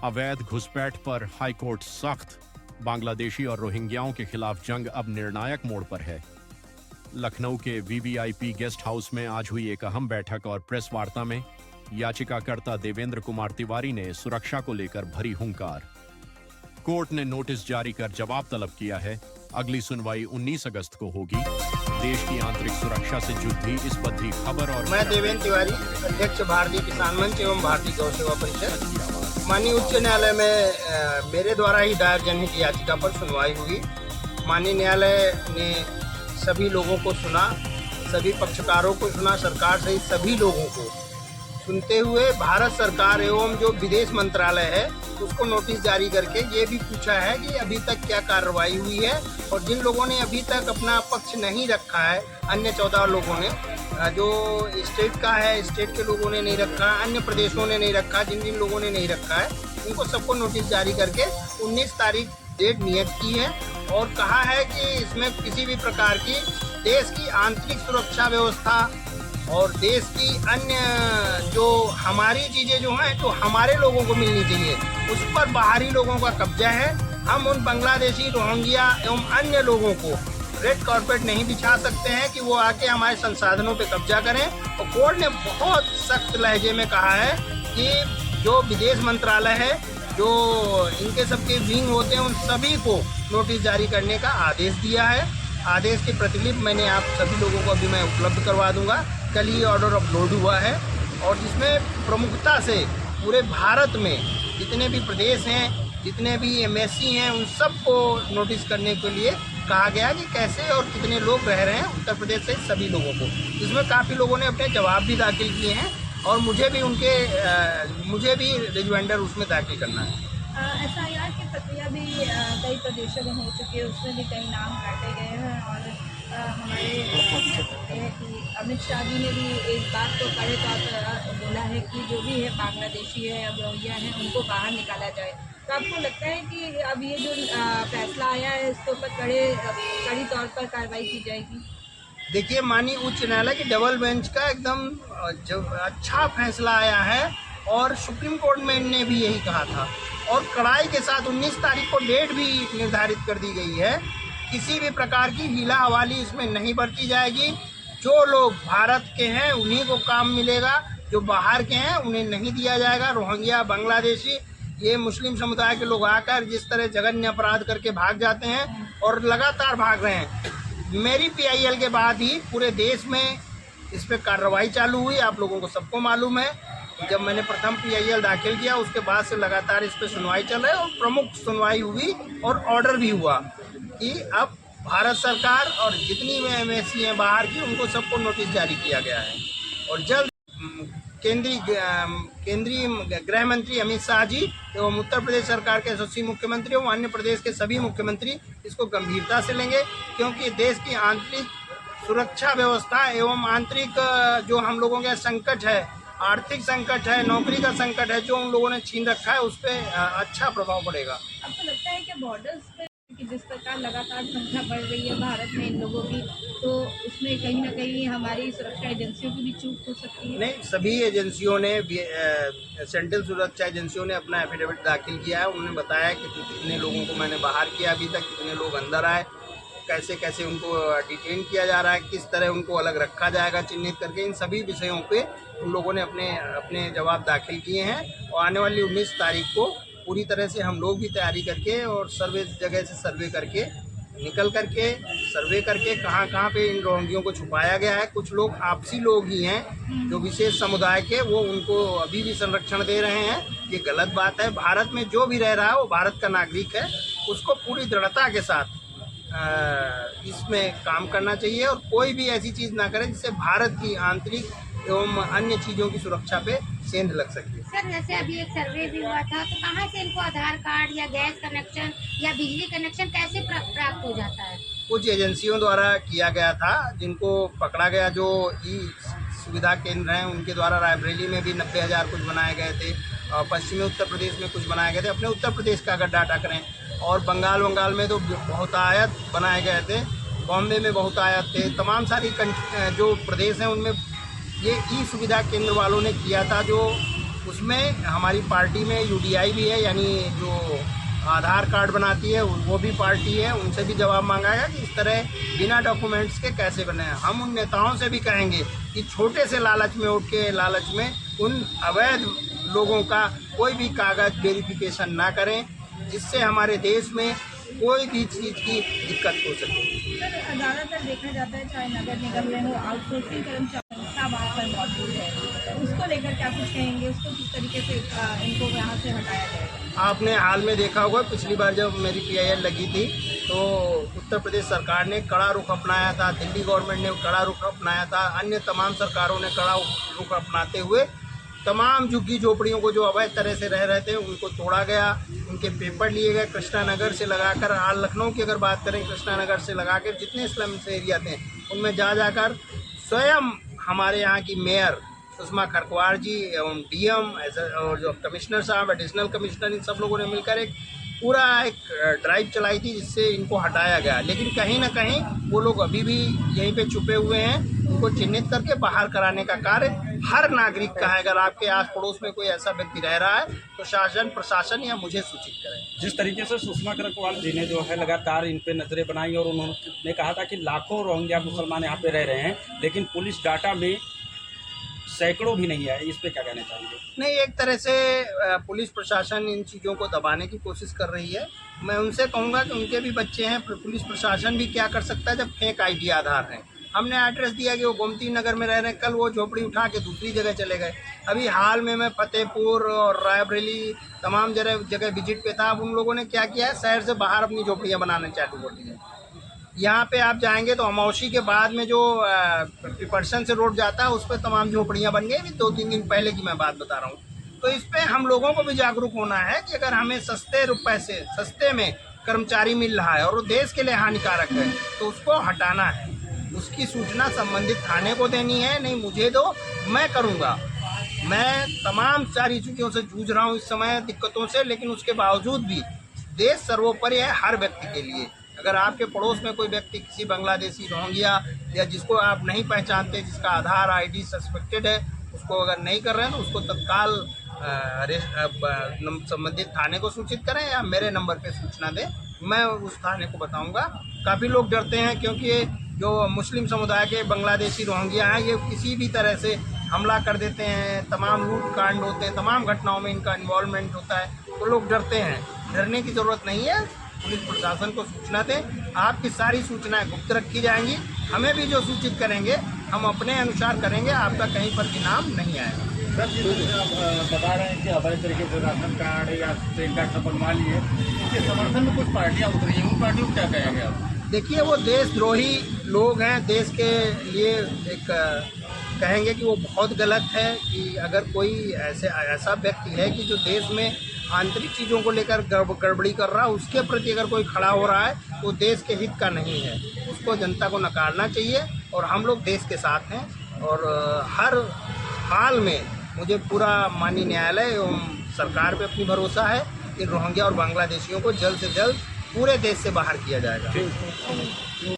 अवैध घुसपैठ पर हाईकोर्ट सख्त। बांग्लादेशी और रोहिंग्याओं के खिलाफ जंग अब निर्णायक मोड़ पर है। लखनऊ के वीवीआईपी गेस्ट हाउस में आज हुई एक अहम बैठक और प्रेस वार्ता में याचिकाकर्ता देवेंद्र कुमार तिवारी ने सुरक्षा को लेकर भरी हुंकार। कोर्ट ने नोटिस जारी कर जवाब तलब किया है। अगली सुनवाई 19 अगस्त को होगी। देश की आंतरिक सुरक्षा से जुड़ी इस पर भी खबर। और मैं देवेंद्र तिवारी, अध्यक्ष भारतीय किसान मंच एवं भारतीय गौ सेवा परिषद। माननीय उच्च न्यायालय में मेरे द्वारा ही दायर जनहित याचिका पर सुनवाई हुई। माननीय न्यायालय ने सभी लोगों को सुना, सभी पक्षकारों को सुना, सरकार सहित सभी लोगों को सुनते हुए भारत सरकार एवं जो विदेश मंत्रालय है उसको नोटिस जारी करके ये भी पूछा है कि अभी तक क्या कार्रवाई हुई है, और जिन लोगों ने अभी तक अपना पक्ष नहीं रखा है, अन्य 14 लोगों ने, जो स्टेट का है, स्टेट के लोगों ने नहीं रखा, अन्य प्रदेशों ने नहीं रखा, जिन जिन लोगों ने नहीं रखा है उनको सबको नोटिस जारी करके 19 तारीख डेट नियत की है और कहा है कि इसमें किसी भी प्रकार की देश की आंतरिक सुरक्षा व्यवस्था और देश की अन्य जो हमारी चीज़ें जो हैं तो हमारे लोगों को मिलनी चाहिए, उस पर बाहरी लोगों का कब्जा है। हम उन बांग्लादेशी, रोहिंग्या एवं अन्य लोगों को रेड कारपेट नहीं बिछा सकते हैं कि वो आके हमारे संसाधनों पे कब्जा करें। और कोर्ट ने बहुत सख्त लहजे में कहा है कि जो विदेश मंत्रालय है, जो इनके सबके विंग होते हैं, उन सभी को नोटिस जारी करने का आदेश दिया है। आदेश की प्रतिलिपि मैंने आप सभी लोगों को अभी मैं उपलब्ध करवा दूंगा। कल ही ऑर्डर अपलोड हुआ है और जिसमें प्रमुखता से पूरे भारत में जितने भी प्रदेश हैं, जितने भी एमएससी हैं, उन सबको नोटिस करने के लिए कहा गया कि कैसे और कितने लोग रह रहे हैं उत्तर प्रदेश से सभी लोगों को। इसमें काफ़ी लोगों ने अपने जवाब भी दाखिल किए हैं और मुझे भी रिजवाइंडर उसमें दाखिल करना है। एफआईआर की प्रक्रिया भी कई प्रदेशों में हो चुकी है, उसमें भी कई नाम काटे गए हैं और हमारे अमित शाह जी ने भी एक बात को कड़े तौर पर बोला है कि जो भी है बांग्लादेशी है या रोहिंग्या है उनको बाहर निकाला जाए। तो आपको लगता है कि अब ये जो फैसला आया है इसके ऊपर कड़ी तौर पर कार्रवाई की जाएगी? देखिए, माननीय उच्च न्यायालय की डबल बेंच का एकदम अच्छा फैसला आया है और सुप्रीम कोर्ट में ने भी यही कहा था और कड़ाई के साथ 19 तारीख को डेट भी निर्धारित कर दी गई है। किसी भी प्रकार की हीला हवाली इसमें नहीं बरती जाएगी। जो लोग भारत के हैं उन्हीं को काम मिलेगा, जो बाहर के हैं उन्हें नहीं दिया जाएगा। रोहिंग्या, बांग्लादेशी, ये मुस्लिम समुदाय के लोग आकर जिस तरह जघन्य अपराध करके भाग जाते हैं और लगातार भाग रहे हैं, मेरी पीआईएल के बाद ही पूरे देश में इस पर कार्रवाई चालू हुई। आप लोगों को सबको मालूम है, जब मैंने प्रथम पीआईएल दाखिल किया उसके बाद से लगातार इस पर सुनवाई चल रही है और प्रमुख सुनवाई हुई और ऑर्डर भी हुआ कि अब भारत सरकार और जितनी भी एमएससी हैं बाहर की, उनको सबको नोटिस जारी किया गया है और जल्द केंद्रीय गृह मंत्री अमित शाह जी एवं उत्तर प्रदेश सरकार के यशस्वी मुख्यमंत्री एवं अन्य प्रदेश के सभी मुख्यमंत्री इसको गंभीरता से लेंगे, क्योंकि देश की आंतरिक सुरक्षा व्यवस्था एवं आंतरिक जो हम लोगों के संकट है, आर्थिक संकट है, नौकरी का संकट है, जो उन लोगों ने छीन रखा है, उस पर अच्छा प्रभाव पड़ेगा। आपको लगता है कि बॉर्डर्स पे कि जिस प्रकार लगातार संख्या बढ़ रही है भारत में इन लोगों की, तो उसमें कहीं ना कहीं हमारी सुरक्षा एजेंसियों की भी चूक हो सकती है? नहीं, सभी एजेंसियों ने, सेंट्रल सुरक्षा एजेंसियों ने अपना एफिडेविट दाखिल किया है। उन्होंने बताया कि कितने लोगों को मैंने बाहर किया अभी तक, कितने लोग अंदर आए, कैसे कैसे उनको डिटेन किया जा रहा है, किस तरह उनको अलग रखा जाएगा चिन्हित करके। इन सभी विषयों पे उन लोगों ने अपने जवाब दाखिल किए हैं और आने वाली 19 तारीख को पूरी तरह से हम लोग भी तैयारी करके और जगह से सर्वे करके निकल करके सर्वे करके कहाँ पे इन रोहिंग्यों को छुपाया गया है। कुछ लोग आपसी लोग ही हैं जो विशेष समुदाय के, वो उनको अभी भी संरक्षण दे रहे हैं। ये गलत बात है। भारत में जो भी रह रहा है वो भारत का नागरिक है, उसको पूरी दृढ़ता के साथ इसमें काम करना चाहिए और कोई भी ऐसी चीज़ ना करे जिससे भारत की आंतरिक एवं अन्य चीज़ों की सुरक्षा पे सेंध लग सके। सर, जैसे अभी एक सर्वे भी हुआ था, तो कहाँ से इनको आधार कार्ड या गैस कनेक्शन या बिजली कनेक्शन कैसे प्राप्त हो जाता है? कुछ एजेंसियों द्वारा किया गया था, जिनको पकड़ा गया, जो ई सुविधा केंद्र हैं उनके द्वारा। रायबरेली में भी 90,000 कुछ बनाए गए थे, पश्चिमी उत्तर प्रदेश में कुछ बनाए गए थे। अपने उत्तर प्रदेश का अगर डाटा करें, और बंगाल में तो बहुतायत बनाए गए थे, बॉम्बे में बहुतायत थे। तमाम सारी जो प्रदेश हैं उनमें ये ई सुविधा केंद्र वालों ने किया था, जो उसमें हमारी पार्टी में यूडीआई भी है, यानी जो आधार कार्ड बनाती है वो भी पार्टी है, उनसे भी जवाब मांगा है कि इस तरह बिना डॉक्यूमेंट्स के कैसे बने हैं। हम उन नेताओं से भी कहेंगे कि छोटे से लालच में उठ के लालच में उन अवैध लोगों का कोई भी कागज वेरिफिकेशन ना करें, जिससे हमारे देश में कोई भी चीज़ की दिक्कत हो सके। सर, ज़्यादातर देखा जाता है चाहे नगर निगम में हो, आउटसोर्सिंग कर्मचारी वहाँ पर मौजूद है, तो उसको लेकर क्या कुछ कहेंगे, उसको किस तरीके से इनको यहाँ से हटाया जाएगा? आपने हाल में देखा होगा, पिछली बार जब मेरी PIL लगी थी तो उत्तर प्रदेश सरकार ने कड़ा रुख अपनाया था, दिल्ली गवर्नमेंट ने कड़ा रुख अपनाया था, अन्य तमाम सरकारों ने कड़ा रुख अपनाते हुए तमाम झुग्गी झोपड़ियों को जो अवैध तरह से रह रहे थे उनको तोड़ा गया, उनके पेपर लिए गए। कृष्णा नगर से लगाकर हाल लखनऊ की अगर बात करें, कृष्णा नगर से लगाकर जितने स्लम्स एरिया थे उनमें जाकर स्वयं हमारे यहाँ की मेयर सुषमा खरकवार जी एवं DM और जो कमिश्नर साहब, एडिशनल कमिश्नर, इन सब लोगों ने मिलकर एक पूरा एक ड्राइव चलाई थी जिससे इनको हटाया गया। लेकिन कहीं ना कहीं वो लोग अभी भी यहीं पे छुपे हुए हैं, उनको चिन्हित करके बाहर कराने का कार्य हर नागरिक का है। अगर आपके आस पड़ोस में कोई ऐसा व्यक्ति रह रहा है तो शासन प्रशासन या मुझे सूचित करें। जिस तरीके से सुषमा खरकवाल जी ने जो है लगातार इन पे नजरें बनाई और उन्होंने कहा था कि लाखों रोहिंग्या मुसलमान यहाँ पे रह रहे हैं, लेकिन पुलिस डाटा में सैकड़ों भी नहीं आए, इस पे क्या कहना चाहेंगे? नहीं, एक तरह से पुलिस प्रशासन इन चीज़ों को दबाने की कोशिश कर रही है। मैं उनसे कहूँगा कि उनके भी बच्चे हैं, पुलिस प्रशासन भी क्या कर सकता है जब फेक ID आधार है। हमने एड्रेस दिया कि वो गोमती नगर में रह रहे हैं, कल वो झोपड़ी उठा के दूसरी जगह चले गए। अभी हाल में मैं फतेहपुर और रायबरेली तमाम जगह विजिट पे था। अब उन लोगों ने क्या किया है, शहर से बाहर अपनी झोपड़ियाँ बनाने चालू कर दी है। यहाँ पे आप जाएंगे तो अमौसी के बाद में जो पिपरसन से रोड जाता है उस पर तमाम झोपड़ियाँ बन गई। 2-3 दिन पहले की मैं बात बता रहा हूँ। तो इस पे हम लोगों को भी जागरूक होना है कि अगर हमें सस्ते रुपए से सस्ते में कर्मचारी मिल रहा है और वो देश के लिए हानिकारक है तो उसको हटाना है। उसकी सूचना संबंधित थाने को देनी है, नहीं मुझे दो, मैं करूँगा। मैं तमाम सारी चीज़ों से जूझ रहा हूँ इस समय, दिक्कतों से, लेकिन उसके बावजूद भी देश सर्वोपरि है हर व्यक्ति के लिए। अगर आपके पड़ोस में कोई व्यक्ति किसी बांग्लादेशी, रोहिंग्या या जिसको आप नहीं पहचानते, जिसका आधार ID सस्पेक्टेड है, उसको अगर नहीं कर रहे हैं तो उसको तत्काल संबंधित थाने को सूचित करें या मेरे नंबर पे सूचना दें, मैं उस थाने को बताऊंगा। काफ़ी लोग डरते हैं क्योंकि जो मुस्लिम समुदाय के बांग्लादेशी रोहिंग्या हैं ये किसी भी तरह से हमला कर देते हैं, तमाम लूट कांड होते हैं, तमाम घटनाओं में इनका इन्वॉल्वमेंट होता है, तो लोग डरते हैं। डरने की ज़रूरत नहीं है, पुलिस प्रशासन को सूचना दें, आपकी सारी सूचनाएं गुप्त रखी जाएंगी। हमें भी जो सूचित करेंगे हम अपने अनुसार करेंगे, आपका कहीं पर भी नाम नहीं आएगा। सर, आप बता रहे हैं कि अवैध तरीके से राशन कार्ड या पेन कार्ड सब बनवा लिए, इसके समर्थन में कुछ पार्टियाँ उतरी हैं, उन पार्टियों को क्या कहेंगे आप? देखिए, वो देशद्रोही लोग हैं। देश के लिए एक कहेंगे कि वो बहुत गलत है कि अगर कोई ऐसा व्यक्ति है कि जो देश में आंतरिक चीज़ों को लेकर गड़बड़ी कर रहा है, उसके प्रति अगर कोई खड़ा हो रहा है तो देश के हित का नहीं है, उसको जनता को नकारना चाहिए। और हम लोग देश के साथ हैं और हर हाल में मुझे पूरा माननीय न्यायालय एवं सरकार पे अपनी भरोसा है कि रोहिंग्या और बांग्लादेशियों को जल्द से जल्द पूरे देश से बाहर किया जाएगा।